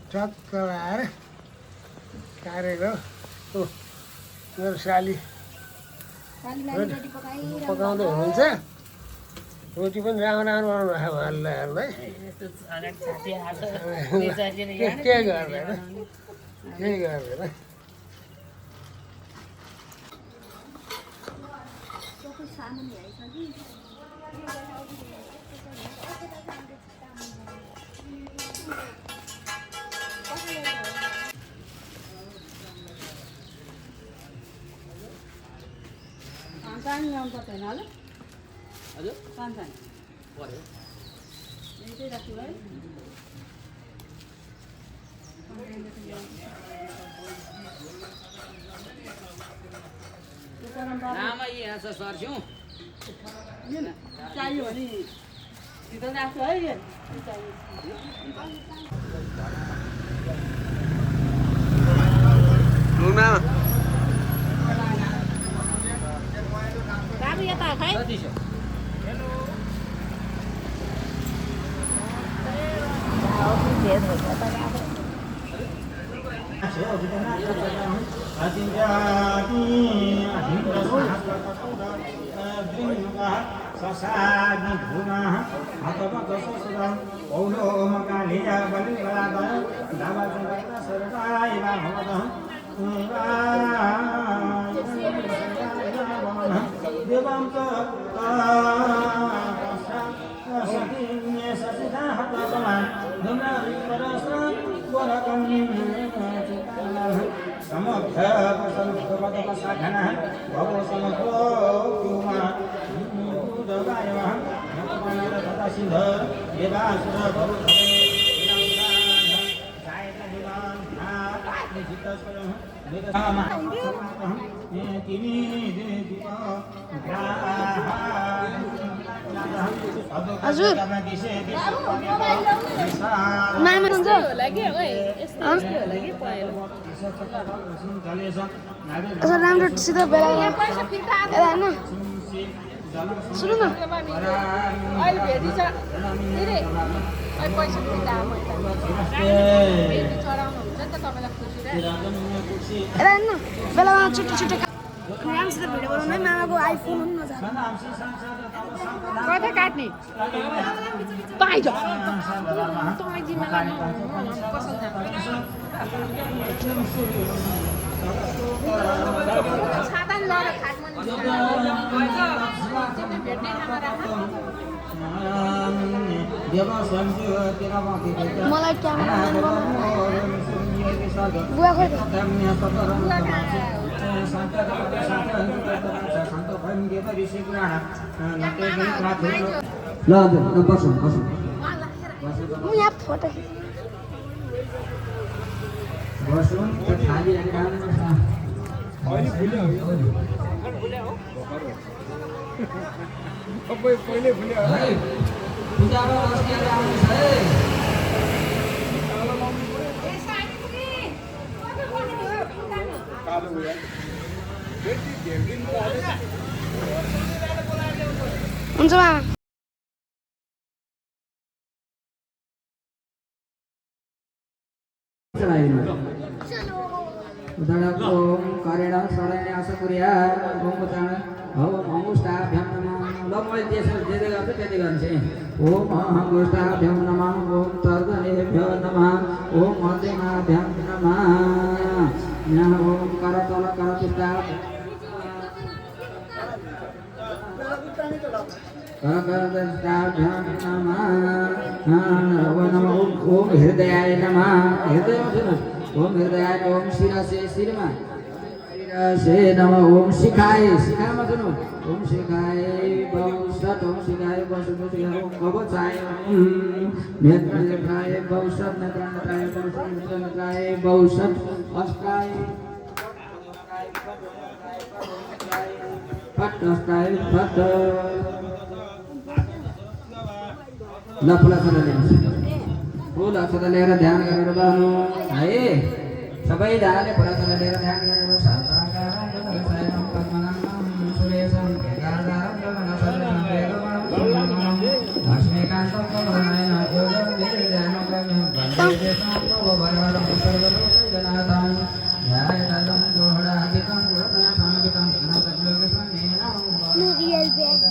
टक्क लगाएर कारेको मेरो साली पकाउँदै हुनुहुन्छ रोटी पनि राम्रो राम्रो बनाउनु भएको हल्ला हल्ला केही गर्दैन केही गर्दैन पानी ल्याउनु पर्दैन होला हजुर पानी पर्यो यतै राख्नु है नाम यहाँ छ सर्छौँ चाहियो भने भित्र राख्छु है यता खै हजुर मामा हुन्छ राम्रोसित बेला होइन सुन्नु न अहिले भेटिन्छ पैसा फिर्ता चढाउनु हुन्छ नि त तपाईँलाई खुसी यता हेर्नु बेलामा छुट्टी छुट्टी राम्रोसित भिडियो बनाउनु है मामाको आइफोन हुनु नजानु कता काट्ने पाइज तपाईँ जिम्मा पसल साधन लड भेट्ने ठाउँमा राख मलाई क्यामेराम्यान बुवा खोइ ल हजुर बसौँ बसौँ म यहाँ फोटो बसौँ खाली पहिले फुल्यो पूजामा अस्तिहार आउनुहोस् है हुन्छ मामा ओम करेण शरण्य असकुर्या गोमचान हव अंगुष्ठाभ्यां नमः ल मैले जे गर्छु त्यति गर्नु चाहिँ ओम अंगुष्ठाभ्यां नमः ओम तर्जनेभ्यो नमः ओम मध्यमाभ्यां नमः यहाँ ओम करतल करतुष्टा करतुष्टाभ्यां नमः ओम हृदयाय नमः हृदय ओम हृदयाय ओम शिरसे शिरमा शिरसे नमः ओम शिखाय शिखामा सुनु ओम शिखाय बहुषट ओम शिखाय बहुषट ओम कवचाय नेत्रनेत्राय बहुषट नेत्रनेत्राय बहुषट नेत्रनेत्राय बहुषट अष्टाय फट अष्टाय फट ल फुल अक्षता लिएर ध्यान गरेर बस्नु है सबै धाले फुल अक्षता लिएर ध्यान गरेर भयहरं सर्वलोकजनाथं ध्यायेतं दोहडाधिकं गुणगणसमन्वितं गणपतियोगस्वामिने No real bag.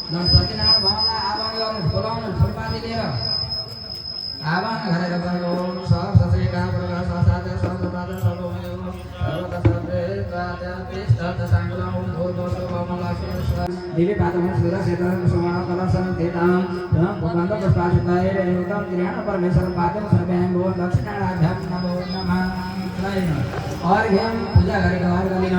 गणपतिनारायण भवनलाई आह्वान गर्नु बोलाउनु फुलपाती लिएर आह्वान गरेर गर्नु सहस्रका प्रकाश साथ सहस्रपाद सर्वमयो सर्वदा सर्वे प्रातः तिष्ठत साङ्गलं भूर्भुवः भवमलाक्षेश्वर दिव्य पादं सुरक्षितं सुमन कलशं तेतां भगवन्त पुष्पाशुताय रेणुकं ग्रहण परमेश्वर पादं सर्वें भो दक्षिणाभ्यां नमो नमः और हम पूजा गरेको और गरिन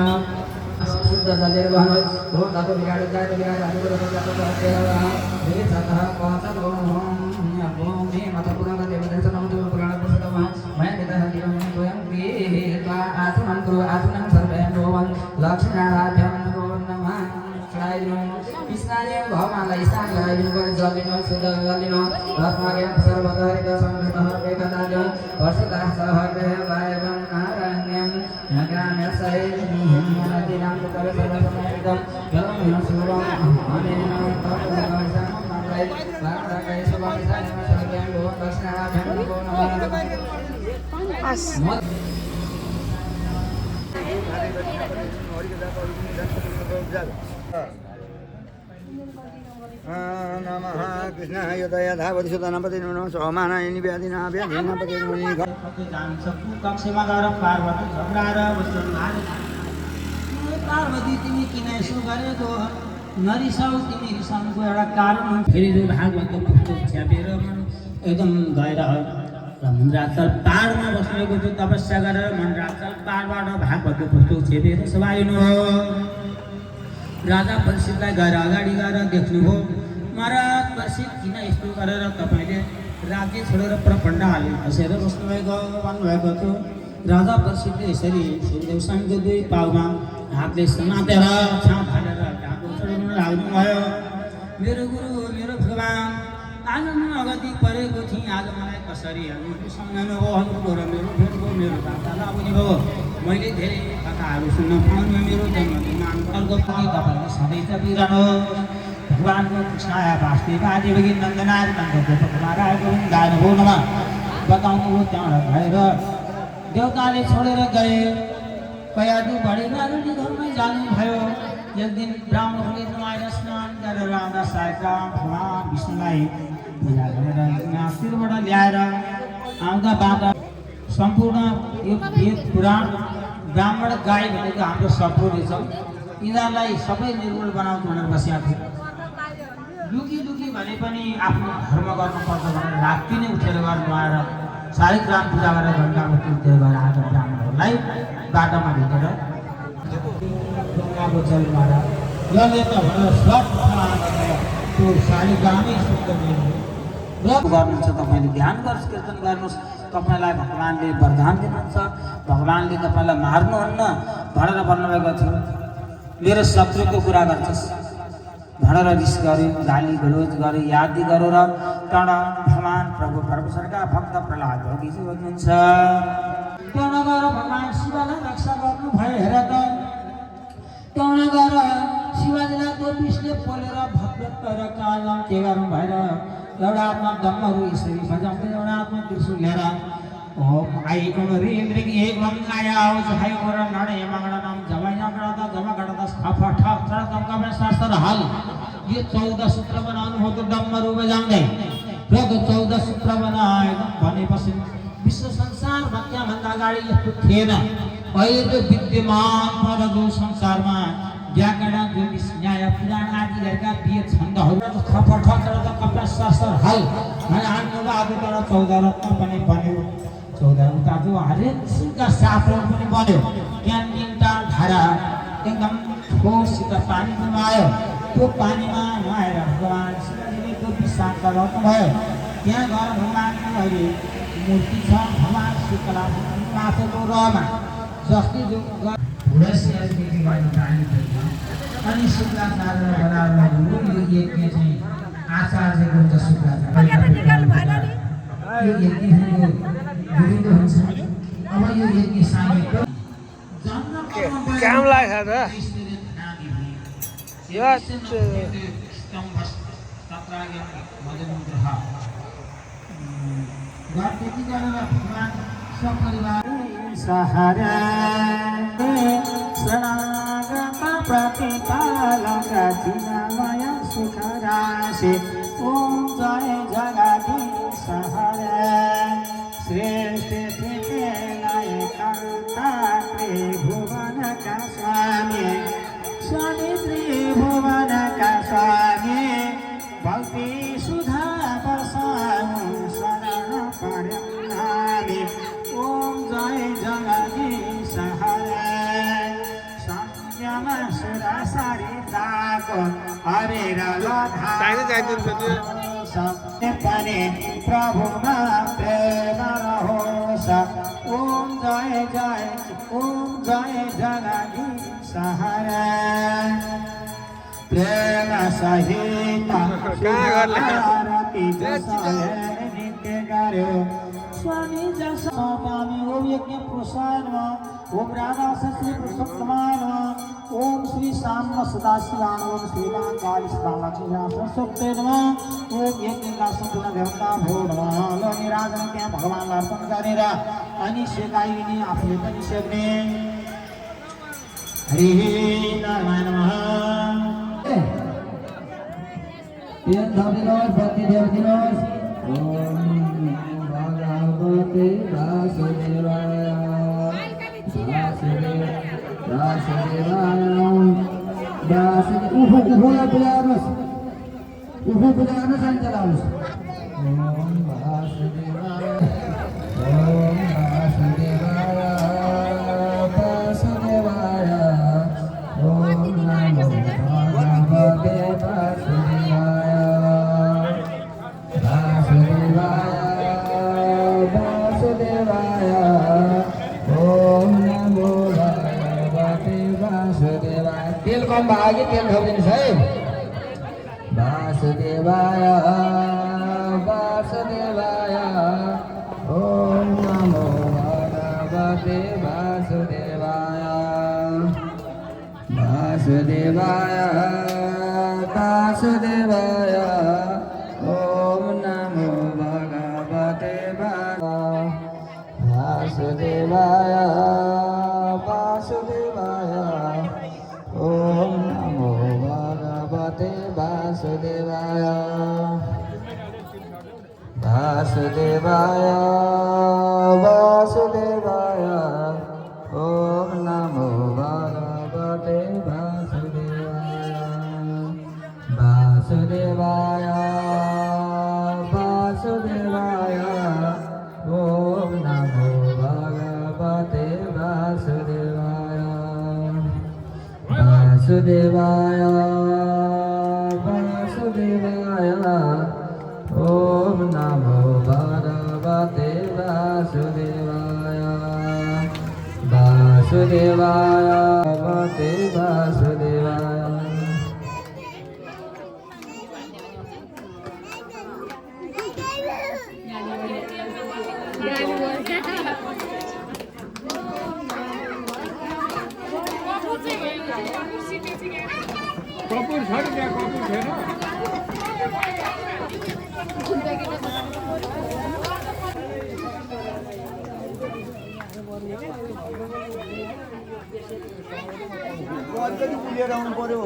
शुद्ध जलेर बहन हो तातो बिगाड जाय तो बिगाड आदि को जातो करते रहा हे सतः पातन ओम मे माता पुराण देवदेव नमो पुराण पुस्तकम मैं पिता हरिम स्वयं के त्वा आत्मन करो आत्मन सर्वे भवन लक्ष्मणाभ्यां नमो नमः श्रायनो स्नाने भवमाला स्नान गराइदिनु पर्यो जलिनु शुद्ध गलिनु रत्नज्ञान सर्वकारिक संगतः एकताज वर्षिता सहग्रह वायवं नारायण्यं ज्ञान सहितं नदीनां तव सर्वसमयितं जलं सुरं अनेन तत्त्वगर्षं मङ्गलै वाक्काय सुभाषाय सर्वें भो दक्षिणाभ्यां नमो नमः As. नमः कृष्णाय दयाधावतिसुतनपति नमः सोमानाय निव्यादिनाभ्यादिनापति मुनिः कक्षमा गएर पार्वती झगडाएर पार्वती तिमी किन यसो गरेको नरिसाउ तिमी रिसाउनुको एउटा कारण फेरि जो भागवतको पुस्तक छ्यापेर एकदम गएर मन्दिराचल पाहाडमा बसेको थियो तपस्या गरेर मन्दिराचल पाहाडबाट भागवतको पुस्तक छेपेर सभाइनु राजा परीक्षितलाई गएर अगाडि गएर देख्नुभयो महाराज परीक्षित किन यस्तो गरेर तपाईँले राज्य छोडेर प्रपण्ड हाले बसेर बस्नुभएको भन्नुभएको थियो राजा परीक्षितले यसरी सूर्यदेव स्वामीको दुई पाउमा हातले समातेर छाप हालेर ढाको चढाउन लाग्नुभयो मेरो गुरु मेरो भगवान आज म अगति परेको थिएँ आज मलाई कसरी हजुरले सम्झनु हो हजुरको र मेरो भेटको मेरो वार्तालाप लाग्ने भयो मैले धेरै कथाहरू सुन्न पाउनु मेरो जन्मदिन अन्तर्गत पनि तपाईँले सधैँ त बिरानो भगवानको कृष्णाय वासुदेव आदि बगी नन्दनाथ नन्दको कुमार आएको गानुभयो नमः बताउनु हो त्यहाँबाट भएर देवताले छोडेर गए कयादु बढी नारायणी घरमै जानुभयो एक दिन ब्राह्मणहरूले नुहाएर स्नान गरेर आउँदा सायद भगवान विष्णुलाई पूजा गरेर शिरबाट ल्याएर आउँदा बाँदा सम्पूर्ण यो वेद पुराण ब्राह्मण गाई भनेको हाम्रो सपुरले छ यिनीहरूलाई सबै निर्मूल बनाउँछु भनेर बसेका थिए लुकी भने पनि आफ्नो धर्म गर्नुपर्छ भनेर राति नै उठेर गएर नुहाएर शालिग्राम पूजा गरेर घण्टाको उठेर गएर आज ब्राह्मणहरूलाई बाटोमा भेटेर गङ्गाको जलबाट यसले त भनेर सब त्यो शालिग्रामै शुद्ध गर्नुहुन्छ तपाईँले ध्यान गर्नुहोस् कीर्तन गर्नुहोस् तपाईँलाई भगवान्ले वरदान दिनुहुन्छ भगवान्ले तपाईँलाई मार्नुहुन्न भनेर भन्नुभएको थियो मेरो शत्रुको कुरा गर्छस् भनेर रिस गर्यो गाली गलोज गर्यो यादी गर्यो र त्यहाँबाट भगवान प्रभु परमेश्वरका भक्त प्रहलाद भोगीजी भन्नुहुन्छ त्यहाँ गएर भगवान शिवलाई रक्षा गर्नुभयो हेर त त्यहाँ गएर शिवाजीलाई त्यो विषले पोलेर भक्त र कालम के गर्नु भएर एउटा आत्मा दम्महरू यसरी बजाउँदै एउटा आत्मा त्रिशूल लिएर ओम आइकोण ह्रीं ह्रीं एकम आयाओ जहाय और नडे मंगलम जवाय नगड़ा जमा गड़ा खफा ठक चढ़ कम शास्त्र हल ये 14 सूत्र बनाउनु हो तो डम्मरू बजाउँदै र 14 सूत्र बनाए भनेपछि विश्व संसार भक्त्या भन्दा अगाडि यस्तो थिएन अहिले जो विद्यमान परदो संसारमा व्याकरण ज्योतिष न्याय पुराण आदि गरेका वेद छन्दहरू खफा ठक चढ़ कम शास्त्र हल भने हाम्रो बाबु तर 14 रत्न पनि बन्यो 14 उता जो हरेक सिंहका शास्त्र पनि बन्यो त्यहाँ 3टा धारा एकदम ठोससित पानी नुहायो त्यो पानीमा नुहाएर भगवान शिवजीले त्यो विश्रान्त गर्नुभयो त्यहाँ गएर भगवानको अहिले मूर्ति छ भगवान शिवकला माथिल्लो रहमा जस्तै जो भुडसियाजदेखि गर्ने पानी छैन अनि शुक्राचार्य बनाएर यो यज्ञ चाहिँ आचार्यको हुन्छ शुक्राचार्य यो यज्ञ गोविन्द हुन्छ अब यो यज्ञ सामूहिक जन्म काम लाग्छ त सहारा शरणागत प्रतिपालक जिनामय सुखराशि ओम जय जगदीश हरे श्रेष्ठ त्रिकेलय कर्ता त्रिभुवन का स्वामी स्वामी त्रिभुवन का स्वामी भक्ति सुधा बसाऊ शरण परिणामी ओम जय जगदीश हरे संयम सुरा सरिताको हरेर सत्य पनि प्रभुमा प्रेम रहोस् ओम जय जगदीश हरे प्रेम सहित आरती नित्य गर्यो स्वामी जसो स्वामी ओम यज्ञ प्रसादमा ओम राधा श्री पुरुषोत्तमाय ओम श्री श्याम सदाशिवाय ओम श्री राम काली सदा लक्ष्मी सरस्वती नमः ओम यज्ञ का संपूर्ण देवता भो नमः ल निराजन त्यहाँ भगवानलाई अर्पण गरेर अनि सेकाइने आफूले पनि सेक्ने हरि नारायण नमः तेल थपिनुहोस् बत्ती देवदिनुहोस् ओम भगवते वासुदेवाय उफूलाई पुजार्नुहोस् उफू पुजार्नुहोस् अनि चलाउनुहोस् ओम वासुदेवाय वासुदेवाय ओम नमो भगवते वासुदेवाय वासुदेवाय ओम नमो भगवते वासुदेवाय तेल कम भागी तेल थपिदिनुहोस् है वासुदेवाय वासुदेवाय ओम नमो भगवते वासुदेवाय वासुदेवाय वासुदेवाय ओम नमो भगवते वासुदेवाय वासुदेवाय ओम नमो भगवते वासुदेवाय वासुदेवाय वासुदेवाय ओम नमो भगवते वासुदेवाय वासुदेवाय वासुदेवाय ओम नमो भगवते वासुदेवाय वासुदेवाय वासुदेवाय ओम नमो भगवते वासुदेवाय वासुदेवाय भगवते वासुदेवाय कपुर छ नि त्यहाँ कपुर छैन अलिकति पुगेर आउनु पर्यो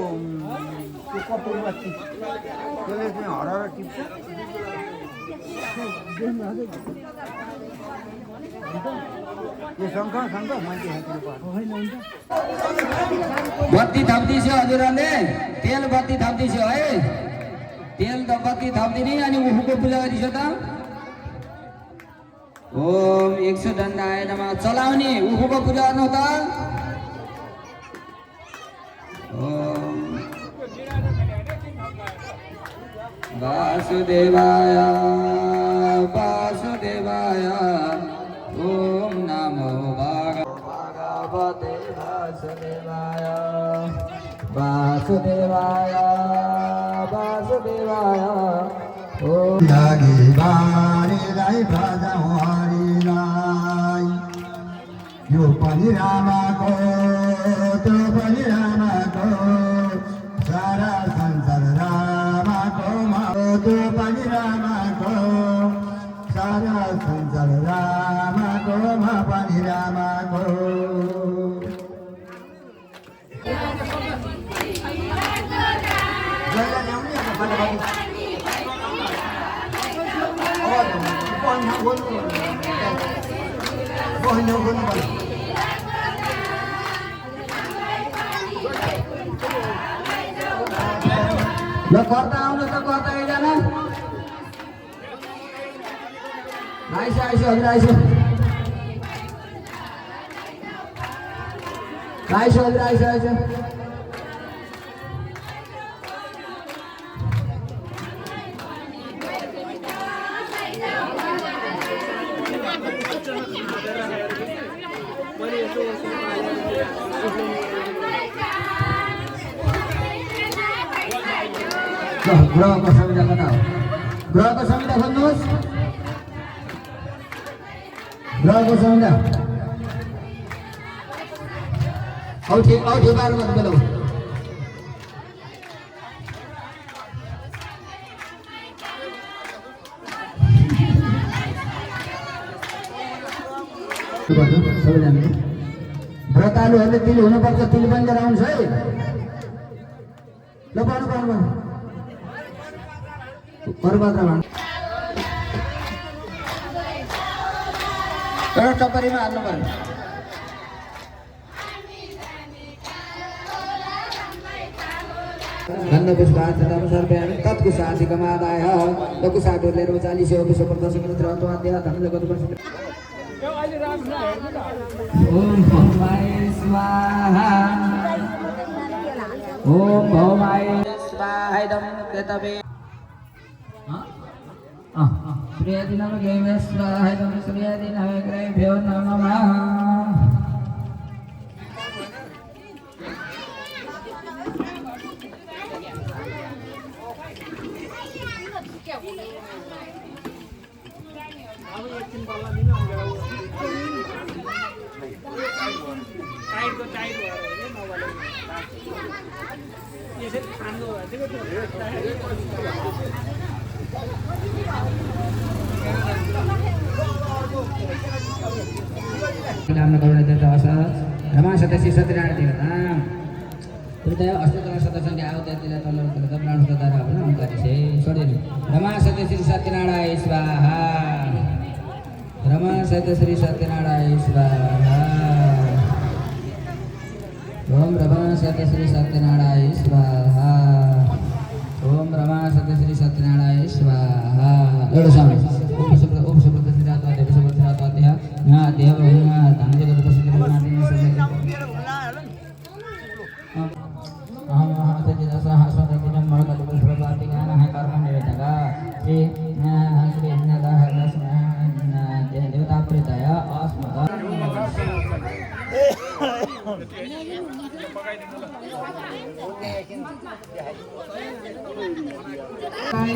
त्यो कपुरमा त्यसले चाहिँ हराएर टिप्छ यो शङ्ख मान्छे बत्ती थप्दैछ हजुरहरूले तेल बत्ती थप्दैछ है तेल त बत्ती थप्दिने अनि उफूको पूजा गरिदिन्छ त ओम 100 दण्डाय नमः चलाउने उफूको पूजा गर्नु त ओम वासुदेवाय वासुदेवाय ओम नमो भगवते वासुदेवाय वासुदेवाय वासुदेवाय ओम लागि बारीलाई बजाऊ हरिलाई यो पनि रामाको त्यो पनि रामको सारा संसार रामको त्यो पनि रामको सारा संसार रामको पनि रामको ल कर्ता आउनु त कर्ता एकजना आइस आइस हजुर आइस आइस हजुर आइस आइस ग्रहको संविधा कता हो ग्रहको संविधा खोज्नुहोस् ग्रहको संविधा औठी बाह्र मत बेला सबैजना व्रतालुहरूले तिल हुनुपर्छ तिल पनि लिएर आउँछ है ल पाउनु अरू मात्र भन्नु एउटा टपरीमा हाल्नु पर्यो तत्कुशासी कमादाय लकुशाटोलेर 40 विश्व प्रदर्शन त्रत्वाद्य धनजगत ओम भवाय स्वाहा ओम भवाय स्वाहा इदं कृतवे सूर्यादि नमः स्वाहा इदं सूर्यादि नमः ग्रहेभ्यो नमः रमा सदस्य सत्यनारायण देवता हृदय अष्टोत्तर सदस्य आवता तिला तल्लो ब्राह्मण सदारा भन अंकारी से छोडेन रमा सत्य श्री सत्यनारायण स्वाहा रमा सत्य श्री सत्यनारायण स्वाहा ओम रमा सत्य श्री सत्यनारायण स्वाहा ओम रमा सत्य श्री सत्यनारायण स्वाहा एउटा समय ओम शब्द सिद्धार्थ देव शब्द सिद्धार्थ देह यहाँ देव यहाँ धनजगत प्रसिद्ध मानिने सबै देवता प्रेतय अस्मद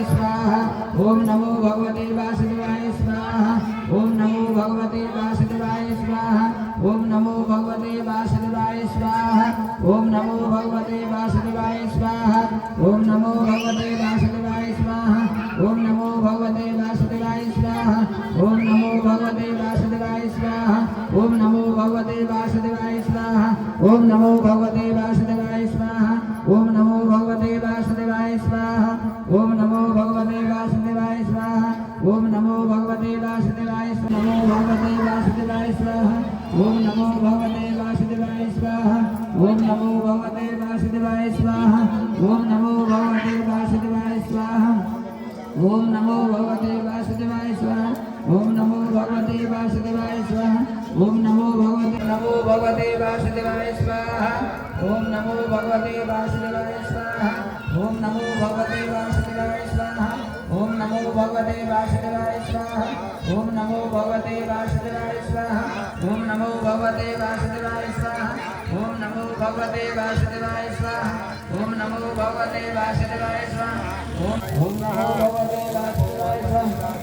स्वाहा ओम नमो भगवते वासुदेवाय स्वाहा ओम नमो भगवते वासुदेवाय स्वाहा ओम नमो भगवते वासुदेवाय स्वाहा ओम नमो भगवते वासुदेवाय स्वाहा ओम नमो भगवते वासुदेवाय स्वाहा ओम नमो भगवते वासुदेवाय स्वाहा ओम नमो भगवते वासुदेवाय स्वाहा ओम नमो भगवते वासुदेवाय स्वाहा ओम नमो भगवते वासुदेवाय स्वाहा ओम नमो भगवते वासुदेवाय स्वाहा ओम नमो भगवते वासुदेवाय स्वाहा ओम नमो भगवते वासुदेवाय नमो भगवते वासुदेवाय स्वाहा ओम नमो भगवते वासुदेवाय स्वाहा ओम नमो भगवते वासुदेवाय स्वाहा ओम नमो भगवते वासुदेवाय स्वाहा ओम नमो भगवते वासुदेवाय स्वाहा ओम नमो भगवते वासुदेवाय स्वाहा ओम नमो भगवते वासुदेवाय स्वाहा ओम नमो भगवते वासुदेवाय स्वाहा ओम नमो भगवते वासुदेवाय स्वाहा ओम नमो भगवते वासुदेवाय स्वाहा ओम नमो भगवते वासुदेवाय स्वाहा ओम नमो भगवते वासुदेवाय स्वाहा ओम नमो भगवते वासुदेवाय स्वाहा ओम नमो भगवते वासुदेवाय स्वाहा ओम नमो भगवते वासुदेवाय स्वाहा ओम नमो भगवते वासुदेवाय स्वाहा ओम नमो भगवते वासुदेवाय स्वाहा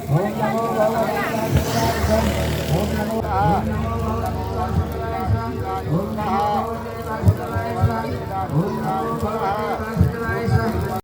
ओम नमो भगवते वासुदेवाय ओम